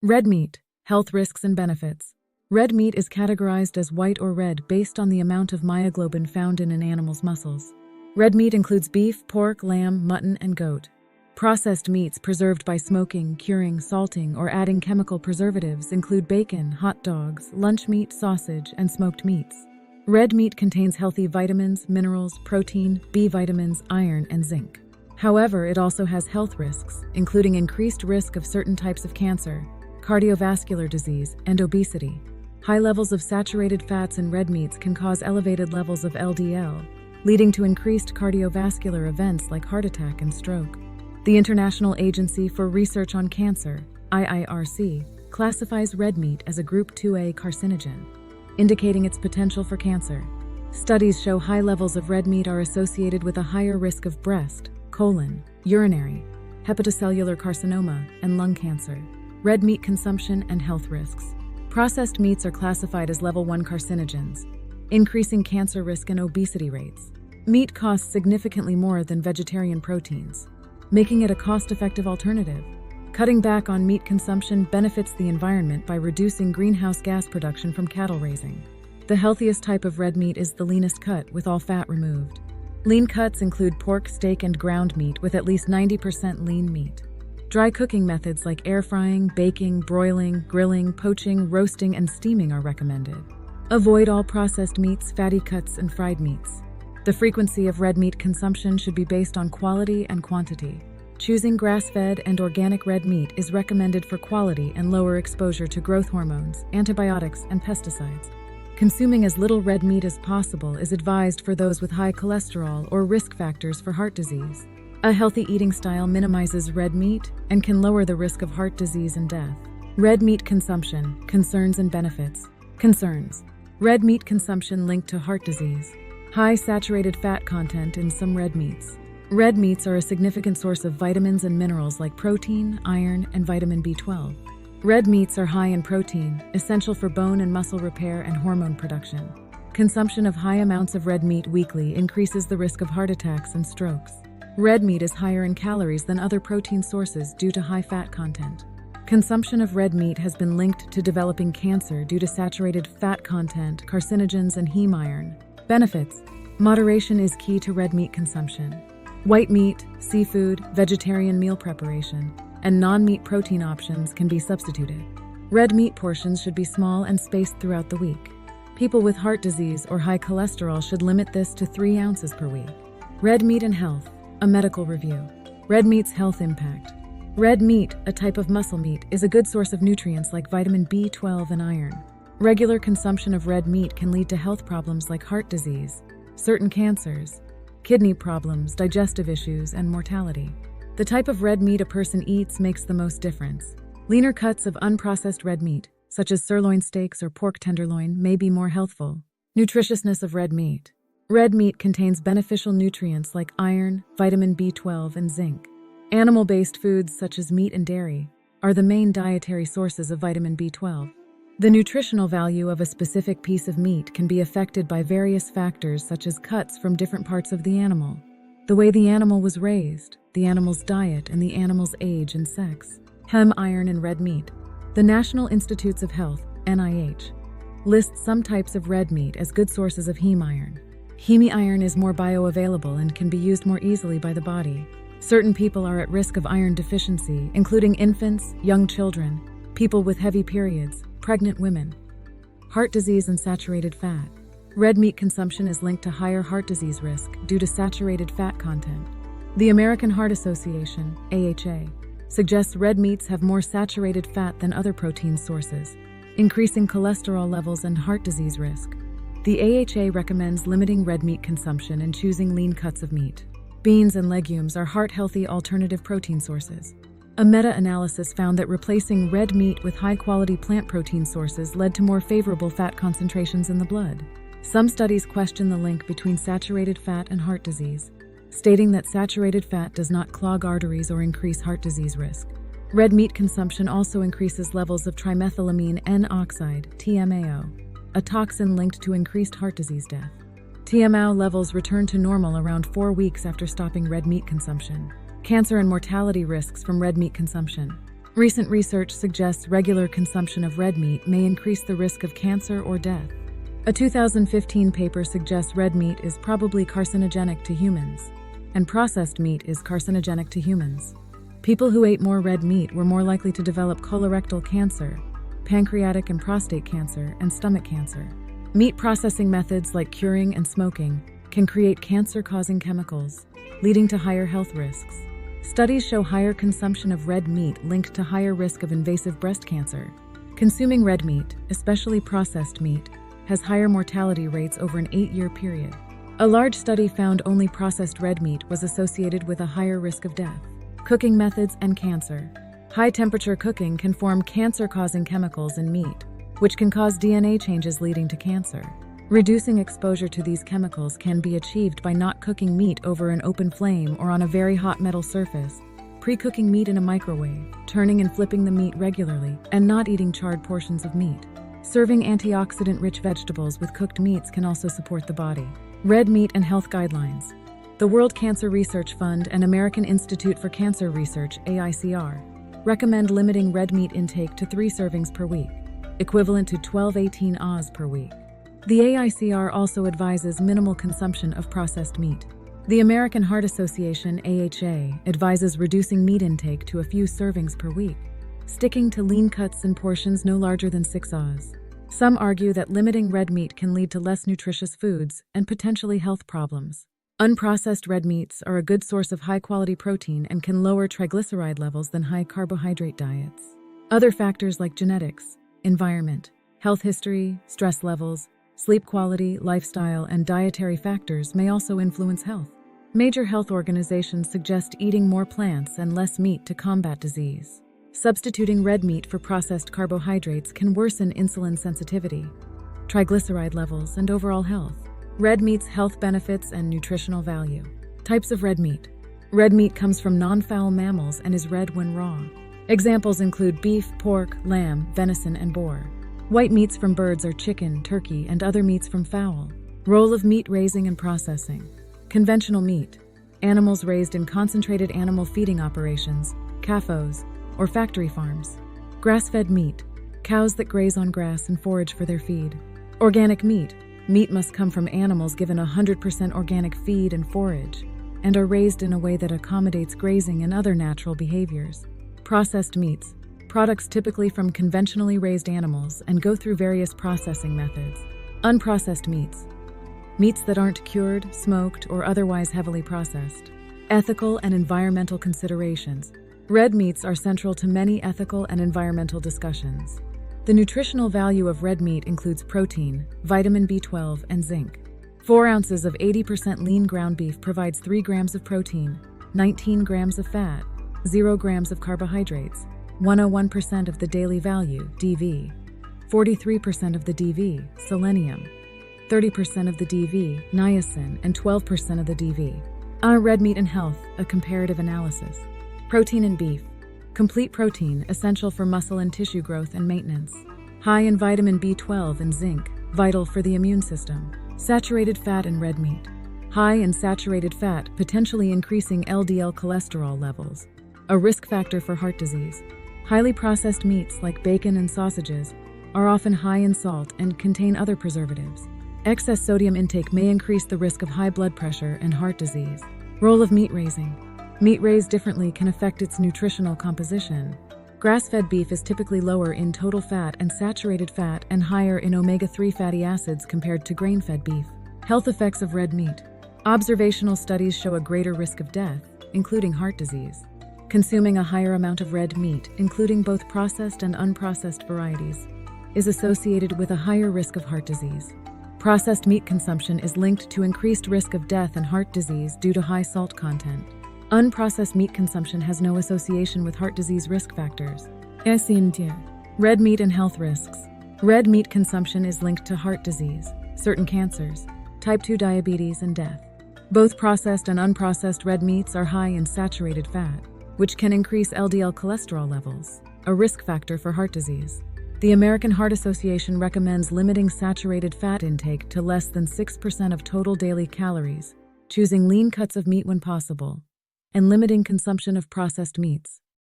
Red meat, health risks and benefits. Red meat is categorized as white or red based on the amount of myoglobin found in an animal's muscles. Red meat includes beef, pork, lamb, mutton, and goat. Processed meats preserved by smoking, curing, salting, or adding chemical preservatives include bacon, hot dogs, lunch meat, sausage, and smoked meats. Red meat contains healthy vitamins, minerals, protein, B vitamins, iron, and zinc. However, it also has health risks, including increased risk of certain types of cancer, cardiovascular disease, and obesity. High levels of saturated fats in red meats can cause elevated levels of LDL, leading to increased cardiovascular events like heart attack and stroke. The International Agency for Research on Cancer, IIRC, classifies red meat as a Group 2A carcinogen, indicating its potential for cancer. Studies show high levels of red meat are associated with a higher risk of breast, colon, urinary, hepatocellular carcinoma, and lung cancer. Red meat consumption and health risks. Processed meats are classified as level 1 carcinogens, increasing cancer risk and obesity rates. Meat costs significantly more than vegetarian proteins, making it a cost-effective alternative. Cutting back on meat consumption benefits the environment by reducing greenhouse gas production from cattle raising. The healthiest type of red meat is the leanest cut, with all fat removed. Lean cuts include pork, steak, and ground meat with at least 90% lean meat. Dry cooking methods like air frying, baking, broiling, grilling, poaching, roasting, and steaming are recommended. Avoid all processed meats, fatty cuts, and fried meats. The frequency of red meat consumption should be based on quality and quantity. Choosing grass-fed and organic red meat is recommended for quality and lower exposure to growth hormones, antibiotics, and pesticides. Consuming as little red meat as possible is advised for those with high cholesterol or risk factors for heart disease. A healthy eating style minimizes red meat and can lower the risk of heart disease and death. Red meat consumption, concerns and benefits. Concerns. Red meat consumption linked to heart disease. High saturated fat content in some red meats. Red meats are a significant source of vitamins and minerals like protein, iron, and vitamin B12. Red meats are high in protein, essential for bone and muscle repair and hormone production. Consumption of high amounts of red meat weekly increases the risk of heart attacks and strokes. Red meat is higher in calories than other protein sources due to high fat content. Consumption of red meat has been linked to developing cancer due to saturated fat content, carcinogens, and heme iron. Benefits. Moderation is key to red meat consumption. White meat, seafood, vegetarian meal preparation, and non-meat protein options can be substituted. Red meat portions should be small and spaced throughout the week. People with heart disease or high cholesterol should limit this to 3 ounces per week. Red meat and health. A medical review. Red meat's health impact. Red meat, a type of muscle meat, is a good source of nutrients like vitamin B12 and iron. Regular consumption of red meat can lead to health problems like heart disease, certain cancers, kidney problems, digestive issues, and mortality. The type of red meat a person eats makes the most difference. Leaner cuts of unprocessed red meat, such as sirloin steaks or pork tenderloin, may be more healthful. Nutritiousness of red meat. Red meat contains beneficial nutrients like iron, vitamin B12, and zinc. Animal-based foods such as meat and dairy are the main dietary sources of vitamin B12. The nutritional value of a specific piece of meat can be affected by various factors such as cuts from different parts of the animal, the way the animal was raised, the animal's diet, and the animal's age and sex. Heme iron in red meat. The National Institutes of Health, NIH, lists some types of red meat as good sources of heme iron. Heme iron is more bioavailable and can be used more easily by the body. Certain people are at risk of iron deficiency, including infants, young children, people with heavy periods, pregnant women. Heart disease and saturated fat. Red meat consumption is linked to higher heart disease risk due to saturated fat content. The American Heart Association, AHA, suggests red meats have more saturated fat than other protein sources, increasing cholesterol levels and heart disease risk. The AHA recommends limiting red meat consumption and choosing lean cuts of meat. Beans and legumes are heart-healthy alternative protein sources. A meta-analysis found that replacing red meat with high-quality plant protein sources led to more favorable fat concentrations in the blood. Some studies question the link between saturated fat and heart disease, stating that saturated fat does not clog arteries or increase heart disease risk. Red meat consumption also increases levels of trimethylamine N-oxide, TMAO, a toxin linked to increased heart disease death. TMAO levels return to normal around 4 weeks after stopping red meat consumption. Cancer and mortality risks from red meat consumption. Recent research suggests regular consumption of red meat may increase the risk of cancer or death. A 2015 paper suggests red meat is probably carcinogenic to humans, and processed meat is carcinogenic to humans. People who ate more red meat were more likely to develop colorectal cancer, pancreatic and prostate cancer, and stomach cancer. Meat processing methods like curing and smoking can create cancer-causing chemicals, leading to higher health risks. Studies show higher consumption of red meat linked to higher risk of invasive breast cancer. Consuming red meat, especially processed meat, has higher mortality rates over an 8-year period. A large study found only processed red meat was associated with a higher risk of death. Cooking methods and cancer. High-temperature cooking can form cancer-causing chemicals in meat, which can cause DNA changes leading to cancer. Reducing exposure to these chemicals can be achieved by not cooking meat over an open flame or on a very hot metal surface, pre-cooking meat in a microwave, turning and flipping the meat regularly, and not eating charred portions of meat. Serving antioxidant-rich vegetables with cooked meats can also support the body. Red meat and health guidelines. The World Cancer Research Fund and American Institute for Cancer Research, AICR, recommend limiting red meat intake to 3 servings per week, equivalent to 12-18 Oz per week. The AICR also advises minimal consumption of processed meat. The American Heart Association, AHA, advises reducing meat intake to a few servings per week, sticking to lean cuts in portions no larger than 6 Oz. Some argue that limiting red meat can lead to less nutritious foods and potentially health problems. Unprocessed red meats are a good source of high-quality protein and can lower triglyceride levels than high-carbohydrate diets. Other factors like genetics, environment, health history, stress levels, sleep quality, lifestyle, and dietary factors may also influence health. Major health organizations suggest eating more plants and less meat to combat disease. Substituting red meat for processed carbohydrates can worsen insulin sensitivity, triglyceride levels, and overall health. Red meat's health benefits and nutritional value. Types of red meat. Red meat comes from non-fowl mammals and is red when raw. Examples include beef, pork, lamb, venison, and boar. White meats from birds are chicken, turkey, and other meats from fowl. Role of meat raising and processing. Conventional meat. Animals raised in concentrated animal feeding operations, CAFOs, or factory farms. Grass-fed meat. Cows that graze on grass and forage for their feed. Organic meat. Meat must come from animals given 100% organic feed and forage, and are raised in a way that accommodates grazing and other natural behaviors. Processed meats. Products typically from conventionally raised animals and go through various processing methods. Unprocessed meats. Meats that aren't cured, smoked, or otherwise heavily processed. Ethical and environmental considerations. Red meats are central to many ethical and environmental discussions. The nutritional value of red meat includes protein, vitamin B12, and zinc. 4 ounces of 80% lean ground beef provides 3 grams of protein, 19 grams of fat, 0 grams of carbohydrates, 101% of the daily value, DV, 43% of the DV, selenium, 30% of the DV, niacin, and 12% of the DV. Red meat and health, a comparative analysis. Protein in beef. Complete protein, essential for muscle and tissue growth and maintenance. High in vitamin B12 and zinc, vital for the immune system. Saturated fat in red meat. High in saturated fat, potentially increasing LDL cholesterol levels, a risk factor for heart disease. Highly processed meats like bacon and sausages are often high in salt and contain other preservatives. Excess sodium intake may increase the risk of high blood pressure and heart disease. Role of meat raising. Meat raised differently can affect its nutritional composition. Grass-fed beef is typically lower in total fat and saturated fat and higher in omega-3 fatty acids compared to grain-fed beef. Health effects of red meat. Observational studies show a greater risk of death, including heart disease. Consuming a higher amount of red meat, including both processed and unprocessed varieties, is associated with a higher risk of heart disease. Processed meat consumption is linked to increased risk of death and heart disease due to high salt content. Unprocessed meat consumption has no association with heart disease risk factors. Red meat and health risks. Red meat consumption is linked to heart disease, certain cancers, type 2 diabetes, and death. Both processed and unprocessed red meats are high in saturated fat, which can increase LDL cholesterol levels, a risk factor for heart disease. The American Heart Association recommends limiting saturated fat intake to less than 6% of total daily calories, choosing lean cuts of meat when possible, and limiting consumption of processed meats.